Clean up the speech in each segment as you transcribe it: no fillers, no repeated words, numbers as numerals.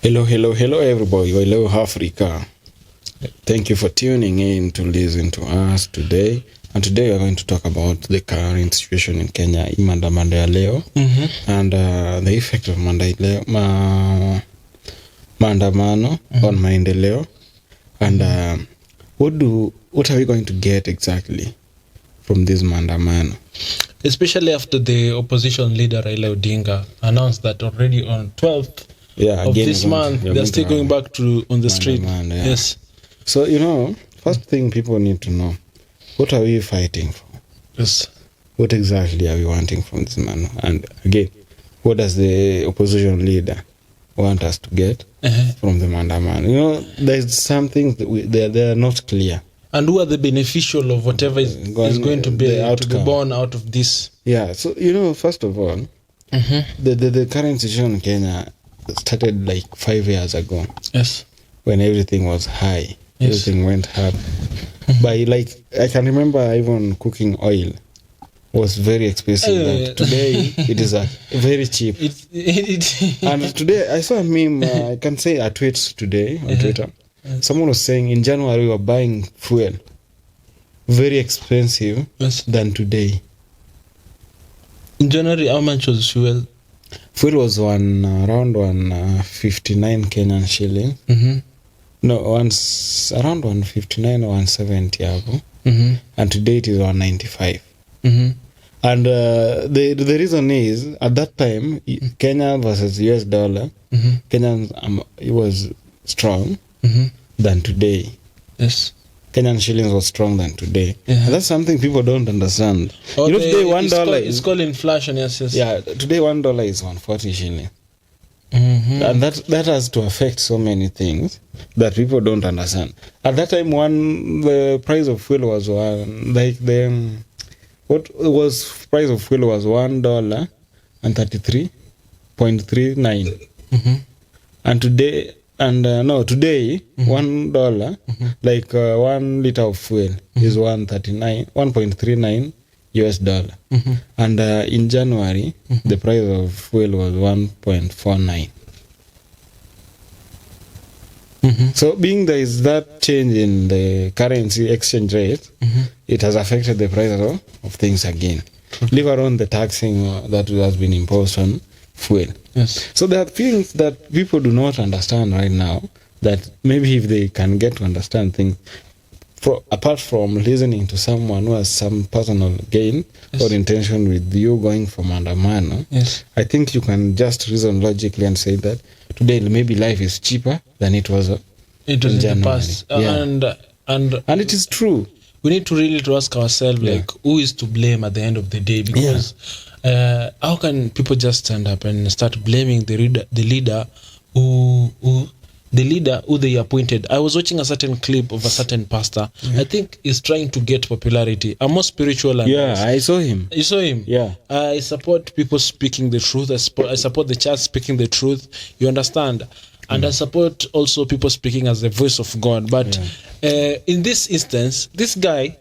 Hello, everybody. Hello, Africa. Thank you for tuning in to listen to us today. And today we're going to talk about the current situation in Kenya, MAANDAMANO ya leo, and the effect of MAANDAMANO on maendeleo, and what are we going to get exactly from this MAANDAMANO? Especially after the opposition leader Raila Odinga announced that already on 12th of this month they're still going back to on the street. Yeah. Yes. So, first thing people need to know, what are we fighting for? Yes. What exactly are we wanting from this man? And again, what does the opposition leader want us to get from the MAANDAMANO? There's something that they are not clear. And who are the beneficial of whatever is going to be born out of this? Yeah, so, first of all, the current situation in Kenya started like 5 years ago. Yes. When everything was high. Yes. Everything went up. By I can remember even cooking oil was very expensive. Today it is very cheap. And today I saw a meme, I can say a tweet today on Twitter. Someone was saying in January we were buying fuel very expensive than today. In January, how much was fuel? Fuel was around 159 Kenyan shilling. No, around 159 or 170. And today it is 195. And the reason is, at that time, Kenya versus US dollar, Kenyan it was strong than today. Yes. Kenyan shillings was strong than today. And that's something people don't understand. Today $1 it's called inflation. Yes. Yeah, today $1 is 140 shilling. And that has to affect so many things that people don't understand. At that time, the price of fuel was price of fuel was $1.33.39. And today, today $1, like 1 liter of fuel is 1.39 US dollar. And in January, the price of fuel was 1.49. So being there is that change in the currency exchange rate, it has affected the price of things again. Leave alone the taxing that has been imposed on fuel. Yes. So there are things that people do not understand right now, that maybe if they can get to understand things, apart from listening to someone who has some personal gain or intention with you going for MAANDAMANO, I think you can just reason logically and say that today maybe life is cheaper than it was in the past. And it is true. We need to really ask ourselves, who is to blame at the end of the day? Because how can people just stand up and start blaming the leader who they appointed? I was watching a certain clip of a certain pastor. I think he's trying to get popularity. I'm more spiritual. I saw him. You saw him? Yeah. I support people speaking the truth. I support the church speaking the truth. You understand? And I support also people speaking as the voice of God. But in this instance, this guy,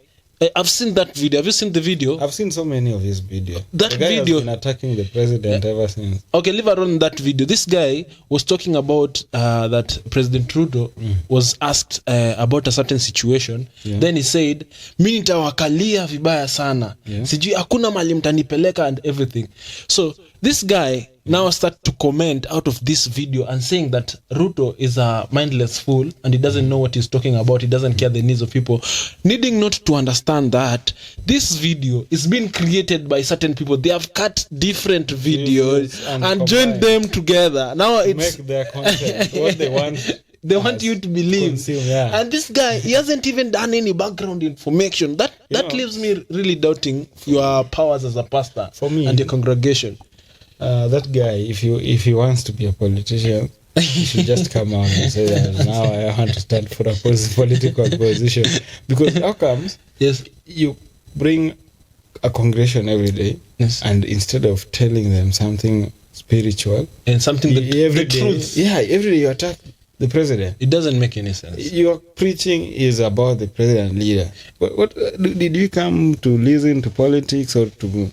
I've seen that video. Have you seen the video? I've seen so many of his videos. That the guy video has been attacking the president ever since. Okay, leave alone that video. This guy was talking about that President Trudeau was asked about a certain situation. Then he said, "Mimi nitawakalia vibaya sana. Sijui hakuna mali mtanipeleka and everything." So this guy now start to comment out of this video and saying that Ruto is a mindless fool and he doesn't know what he's talking about. He doesn't care the needs of people. Needing not to understand that this video is being created by certain people. They have cut different videos and joined them together. Now it's make their content what they want. They want you to believe. Consume, And this guy, he hasn't even done any background information. That leaves me really doubting your powers as a pastor for me, and your congregation. That guy, if he wants to be a politician, he should just come out and say that now I want to stand for a political position. Because how comes you bring a congregation every day, and instead of telling them something spiritual and something every day you attack the president. It doesn't make any sense. Your preaching is about the president leader. What did you come to listen to politics or to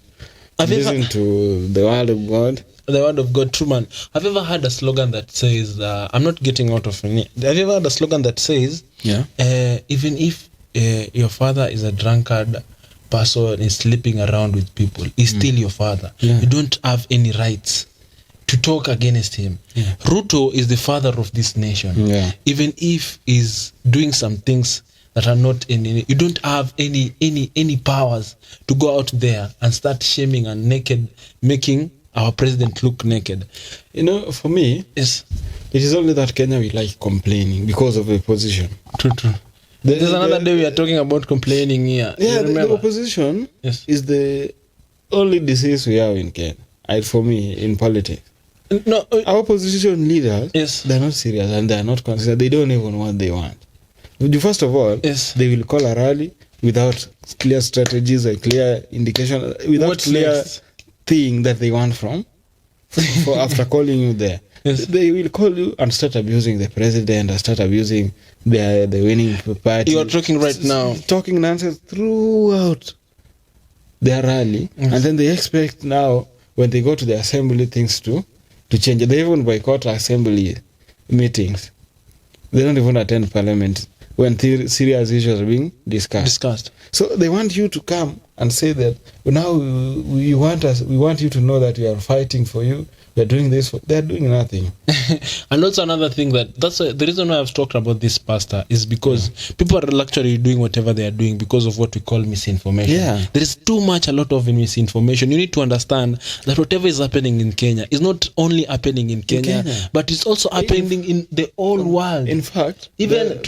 listen to the word of God? the word of God, true man. Have you ever heard a slogan that says, I'm not getting out of any. Have you ever heard a slogan that says, even if your father is a drunkard person, is sleeping around with people, he's still your father. You don't have any rights to talk against him. Ruto is the father of this nation. Even if he's doing some things that are not any, you don't have any powers to go out there and start shaming and making our president look naked. You know, for me, yes, it is only that Kenya we like complaining because of the opposition. True. There's another day we are talking about complaining here. Yeah, the opposition is the only disease we have in Kenya. For me, in politics. No, our opposition leaders, they're not serious and they're not considered. They don't even know what they want. First of all, they will call a rally without clear strategies, a clear indication, without clear thing that they want for after calling you there. They will call you and start abusing the president and start abusing the winning party. You are talking right now. Talking nonsense throughout their rally. And then they expect now, when they go to the assembly, things to change. They even boycott assembly meetings. They don't even attend parliament when serious issues are being discussed. So they want you to come and say that now we want you to know that we are fighting for you. We are doing this. They are doing nothing. And also another thing that's the reason why I've talked about this, Pastor, is because people are actually doing whatever they are doing because of what we call misinformation. There is a lot of misinformation. You need to understand that whatever is happening in Kenya is not only happening in Kenya. But it's also happening in the whole world. In fact, even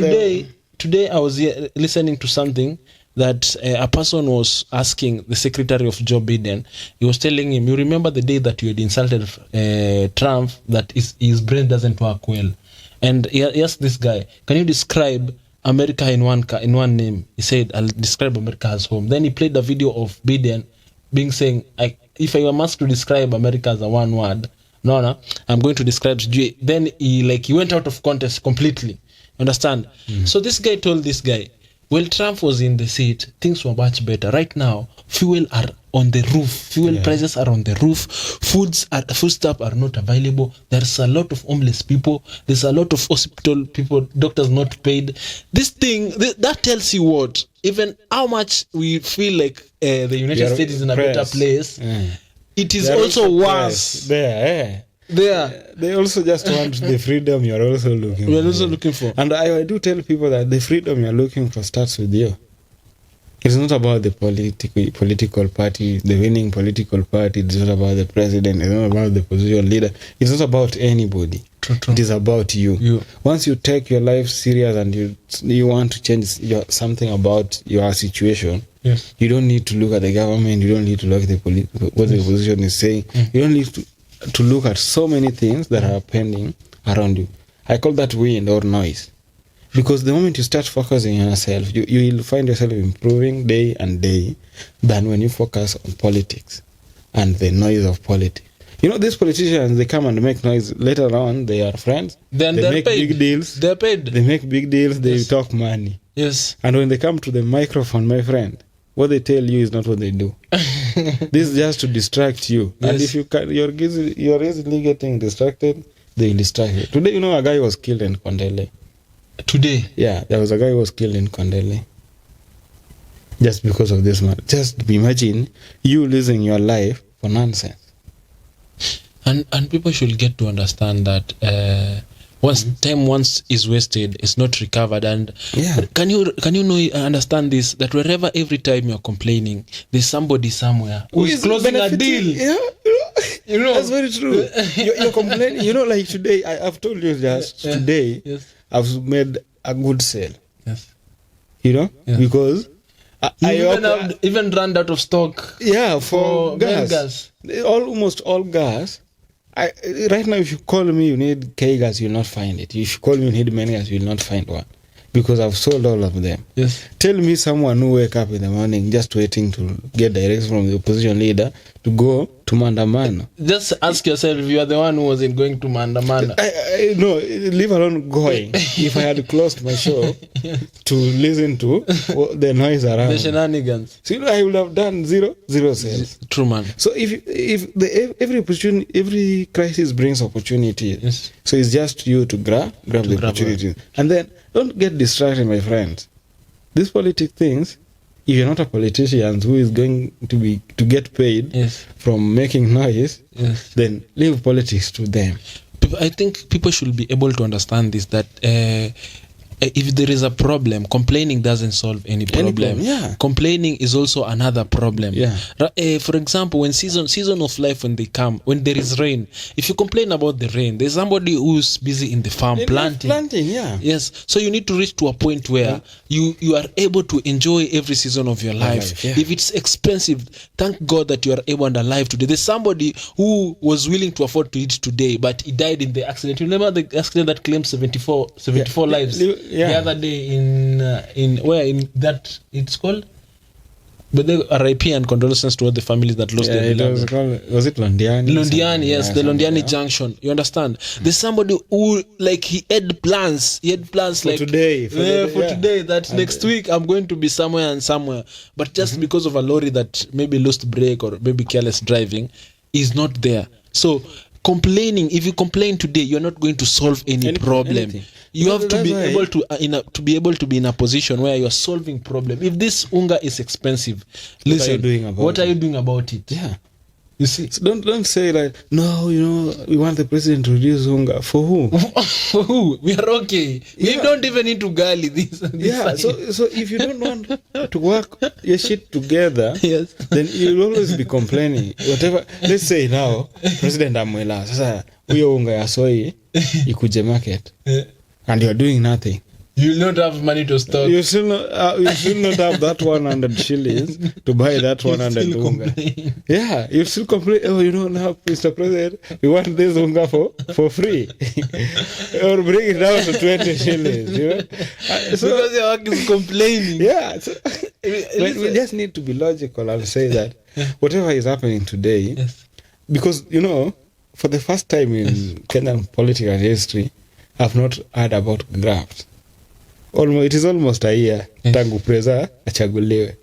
today I was listening to something that a person was asking the secretary of Joe Biden. He was telling him, you remember the day that you had insulted Trump, that his brain doesn't work well. And he asked this guy, can you describe America in one name? He said, I'll describe America as home. Then he played a video of Biden saying, if I am asked to describe America as a one word, no, I'm going to describe. Then he went out of context completely. Understand? So this guy told this guy, well, Trump was in the seat, things were much better. Right now, fuel are on the roof. Fuel prices are on the roof. Foodstuff are not available. There's a lot of homeless people. There's a lot of hospital people, doctors not paid. This thing, that tells you what? Even how much we feel like the United States is in a better place. It is also worse. They also just want the freedom you're also looking for. And I do tell people that the freedom you're looking for starts with you. It's not about the political party, the winning political party. It's not about the president. It's not about the opposition leader. It's not about anybody. It is about you. Once you take your life serious and you want to change something about your situation, you don't need to look at the government. You don't need to look at what the opposition is saying. You don't need to look at so many things that are pending around you. I call that wind or noise. Because the moment you start focusing on yourself, you will find yourself improving day and day than when you focus on politics and the noise of politics. You know, these politicians, they come and make noise. Later on, they are friends. Then they make paid. big deals. They're paid. They make big deals. They talk money. Yes. And when they come to the microphone, my friend, what they tell you is not what they do. This is just to distract you. And if you're easily getting distracted, they will distract you. Today, you know, a guy was killed in Kondele. Today? Yeah, there was a guy who was killed in Kondele. Just because of this man. Just imagine you losing your life for nonsense. And people should get to understand that once is wasted, it's not recovered. And can you understand this, that wherever every time you're complaining, there's somebody somewhere who is closing a deal. You know, that's very true. You're complaining. You know, like today, I've told you just today, I've made a good sale. Yes. You know, because I even ran out of stock. Yeah, for gas. Almost all gas. Right now, if you call me, you need K-gas, you'll not find it. If you call me, you need main gas, you'll not find one. Because I've sold all of them. Yes. Tell me someone who wake up in the morning just waiting to get directions from the opposition leader to go to maandamano. Just ask yourself if you are the one who wasn't going to maandamano. No, leave alone going. If I had closed my show to listen to the noise around, The shenanigans. so I would have done zero sales. True, man. So if every opportunity, every crisis brings opportunity. Yes. So it's just you to grab the opportunity, and then don't get distracted, my friends. These politics things. If you're not a politician who is going to get paid from making noise, then leave politics to them. I think people should be able to understand this, that if there is a problem, complaining doesn't solve any problem. Complaining is also another problem. For example, when season of life, when they come, when there is rain, if you complain about the rain, there's somebody who's busy in the farm planting. Yes. So you need to reach to a point where you are able to enjoy every season of your life. If it's expensive, thank God that you are able and alive today. There's somebody who was willing to afford to eat today, but he died in the accident. You remember the accident that claimed 74 lives? The other day in where in that it's called, but the RIP and condolences to all the families that lost their beloved. Was it Londiani? Yes, the Londiani Junction. You understand? There's somebody who, like, he had plans for like today. Today that and next week I'm going to be somewhere, but just because of a lorry that maybe lost brake or maybe careless driving is not there. So complaining, if you complain today, you're not going to solve any problem. Anything. You have to be able to be in a position where you're solving problem. If this unga is expensive, listen, what are you doing about it? You see, so don't say like, no, we want the president to reduce unga. For who? For who? We are okay. We don't even need to gully this. So if you don't want to work your shit together, then you'll always be complaining. Whatever. Let's say now, President Amwela, sasa huyo unga ya soy ikuje market, and you're doing nothing. You will not have money to stock. You still not have that 100 shillings to buy that 100 unga. You still complain. Oh, now, Mr. President, we want this unga for free, or bring it down to 20 shillings. Because your work is complaining. So, we just need to be logical and say that whatever is happening today, because for the first time in Kenyan political history, I've not heard about graft. It is almost a year tangu preza achaguliwe.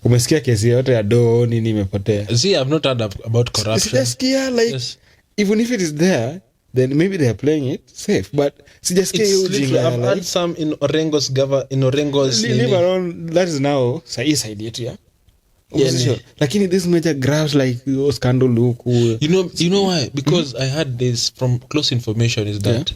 Umesikia kesi yote ya doo nini imepotea? See, I've not heard about corruption. Sijasikia even if it is there, then maybe they are playing it safe. But sijasikia hiyo ujinga. I've heard some in Orengo's leave around. That is now side yetu ya. Lakini this major graphs like scandal look. You know why? Because I heard this from close information is that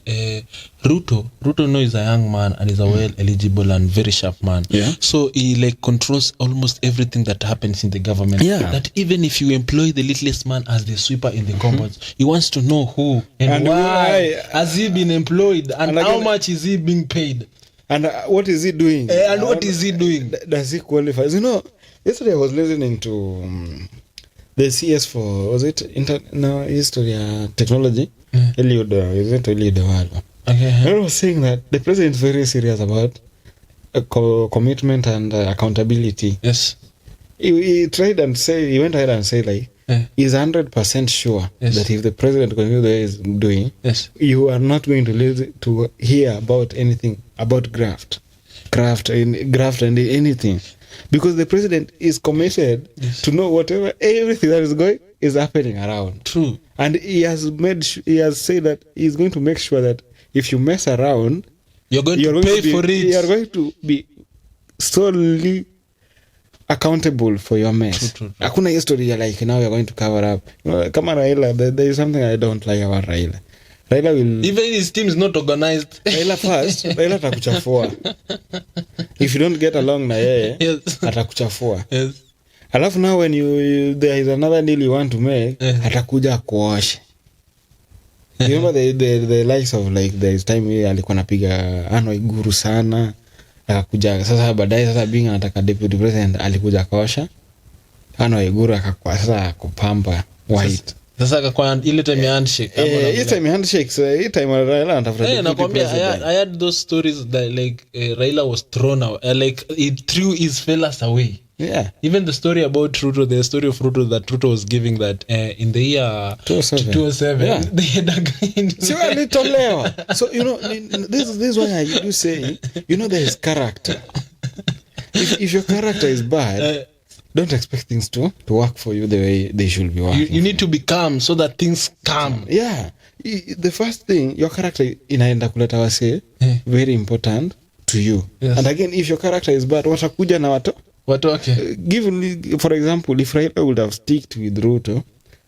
Ruto knows a young man and is a well eligible and very sharp man. So he controls almost everything that happens in the government. That even if you employ the littlest man as the sweeper in the compounds, he wants to know who and why has he been employed and how much is he being paid and what is he doing what is he doing. Does he qualify? Yesterday I was listening to the CS for, was it history technology? Eliud Walo. I was saying that the president is very serious about commitment and accountability. He tried and say, he went ahead and said he's 100% sure that if the president continues the way he's doing, you are not going to hear about anything about graft and anything. Because the president is committed to know everything that is going is happening around. True. And he has said that he's going to make sure that if you mess around, you're going to pay for it. You are going to be solely accountable for your mess. True. Hakuna history now you're going to cover up. Kama Raila, there is something I don't like about Raila. Raila will... Even his team is not organized. Raila atakuchafua. If you don't get along na yeye, atakuchafua. Alafu now when there is another deal you want to make, atakuja kuosha. You remember the likes of there is time alikuwa anapiga Iguru sana. Akakuja sasa baadaye being anataka deputy president alikuja kuosha. Iguru akakuwa sasa kupamba white. Sasa kwa ile time ya handshake. Ile time ya handshake, so ile time Raila anatafuta. Nakwambia I had those stories that Raila was thrown out, he threw his fellas away. Yeah. Even the story about Ruto, the story of Ruto that Ruto was giving that in the year 2007, Yeah. they had agreed. So this is why I do say, there is character. If your character is bad, don't expect things to work for you the way they should be working. You need to be calm so that things come. Yeah. The first thing, your character inaenda kuleta wase, very important to you. Yes. And again, if your character is bad, watakuja na Okay. Given, for example, if Raila would have sticked with Ruto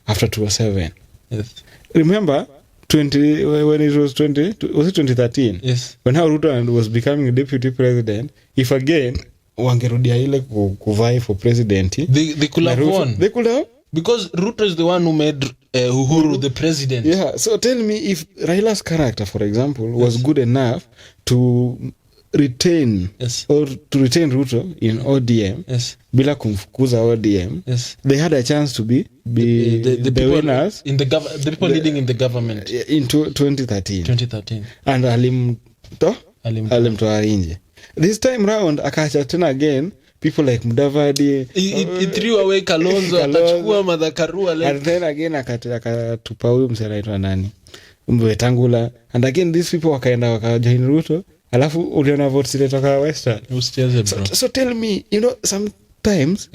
after 2007. Yes. Remember, when it was 2013? Yes. When how Ruto was becoming a deputy president, if again, wangerudia ile kuvai for president, they could have won. They could have. Because Ruto is the one who made Uhuru the president. Yeah. So tell me, if Raila's character, for example, was good enough to retain Ruto in ODM, bila kumfukuza ODM, they had a chance to be the winners in the people leading in the government in 2013. And alimtoa nje. This time round akacha tena again people like Mudavadi, he threw away Kalonzo, akachukua Madhakarua, and then again akatupa huyu mselaitwa nani Wetangula, and again these people wakaenda join Ruto, alafu uliona votes zilitoka Western. So tell me, sometimes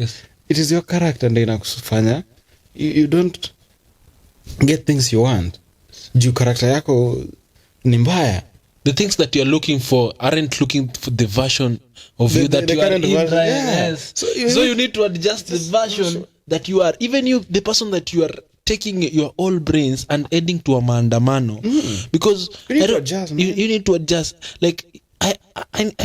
it is your character ndio inakufanya you don't get things you want. Juu character yako ni mbaya. The things that you're looking for aren't looking for the version of you that you are in right. Yes. So you need to adjust the version that you are. Even you, the person that you are taking your all brains and adding to a maandamano. Because you need to adjust, man. You need to adjust. Like, I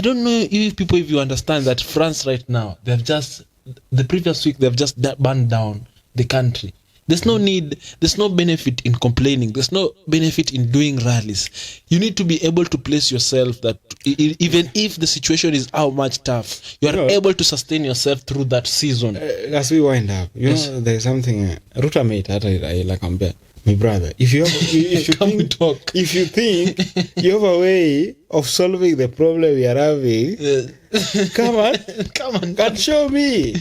don't know if you understand that France right now, the previous week, they've just burned down the country. There's no need, there's no benefit in complaining. There's no benefit in doing rallies. You need to be able to place yourself that even if the situation is how much tough, you are able to sustain yourself through that season. As we wind up, there's something Ruta made like my brother. If you think you have a way of solving the problem we are having, come on, and show me.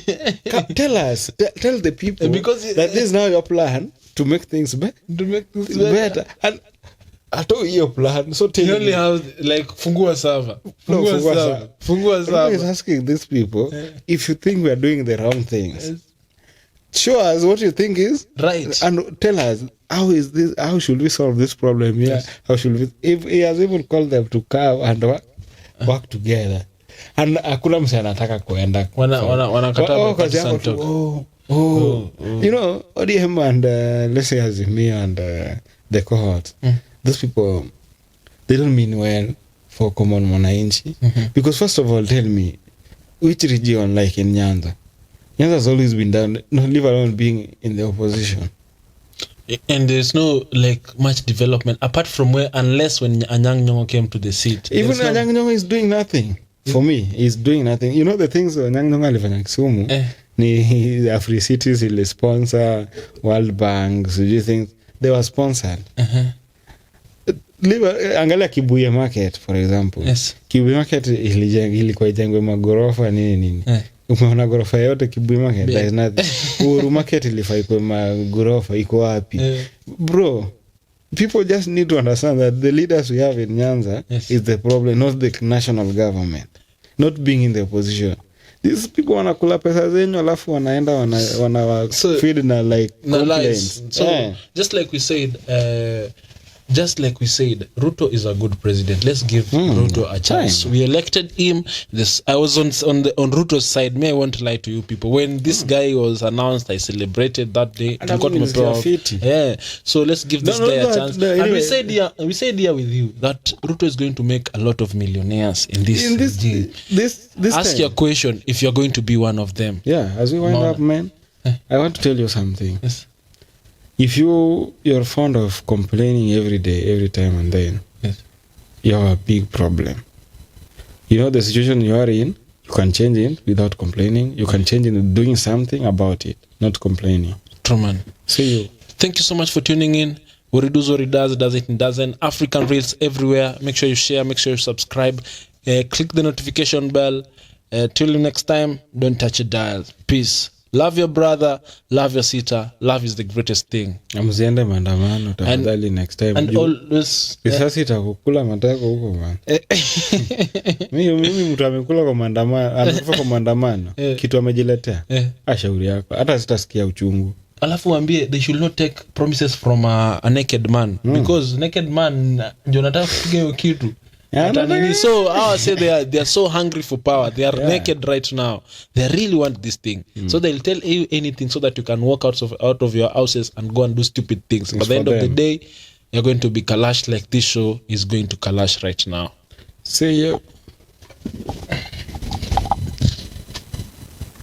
Tell us, tell the people because that this is now your plan to make things better. Better. And I told you your plan. So tell you only have like Fungua Saba. Fungua Saba. Is asking these people if you think we are doing the wrong things. Show us what you think is right, and tell us how should we solve this problem here. How should we, if he has even called them to come and work together, and hakuna mse anataka kuenda wanakataa ODM and let's say Azimio and the cohort, those people, they don't mean well for common mwananchi. Because first of all, tell me, which region, like in Nyanza has always been done, not leave alone being in the opposition. And there's no much development apart from unless when Anyang' Nyong'o came to the seat. Even Anyang' Nyong'o is doing nothing. For me, he's doing nothing. You know the things Anyang' Nyong'o alifanya Kisumu, ni Afri Cities ili sponsor, World Bank, so you think they were sponsored. Angalia Kibuye Market, for example. Kibuye Market ilikuwa ijengwe magorofa nini. Umeona gorofa yote Kibuye Market? There is nothing. Uhuru Market ilifai kwa magorofa iko wapi? Bro, people just need to understand that the leaders we have in Nyanza is the problem, not the national government. Not being in the opposition. These people wanakula pesa zenyu alafu wanaenda wana feed na complaints. So just like we said, Ruto is a good president. Let's give Ruto a chance. We elected him. I was on Ruto's side. I won't lie to you people. When this guy was announced, I celebrated that day. So let's give this guy a chance. Anyway, and we said here with you that Ruto is going to make a lot of millionaires in this Ask time. Your question if you're going to be one of them. Yeah, as we wind up, man, I want to tell you something. Yes. If you're fond of complaining every day, every time and then, you have a big problem. The situation you are in, you can change it without complaining. You can change it doing something about it, not complaining. True, man. See you. Thank you so much for tuning in. What it does it doesn't. African Reels everywhere. Make sure you share, make sure you subscribe. Click the notification bell. Till next time, don't touch a dial. Peace. Love your brother, love your sister. Love is the greatest thing. Msiende maandamano tafadhali next time. And always sasa itakukula matako huko man. Mimi mtu amekula kwa maandamano, amekufa kwa maandamano. Kitu amejiletea. Shauri yako. Hata sitasikia uchungu. Alafu waambie they should not take promises from a naked man because naked man ndio nataka kupiga hiyo kitu. So I say they are so hungry for power. They are naked right now. They really want this thing. So they'll tell you anything so that you can walk out of your houses and go and do stupid things. But at the end of the day, you're going to be kalashed like this show is going to kalash right now. See you.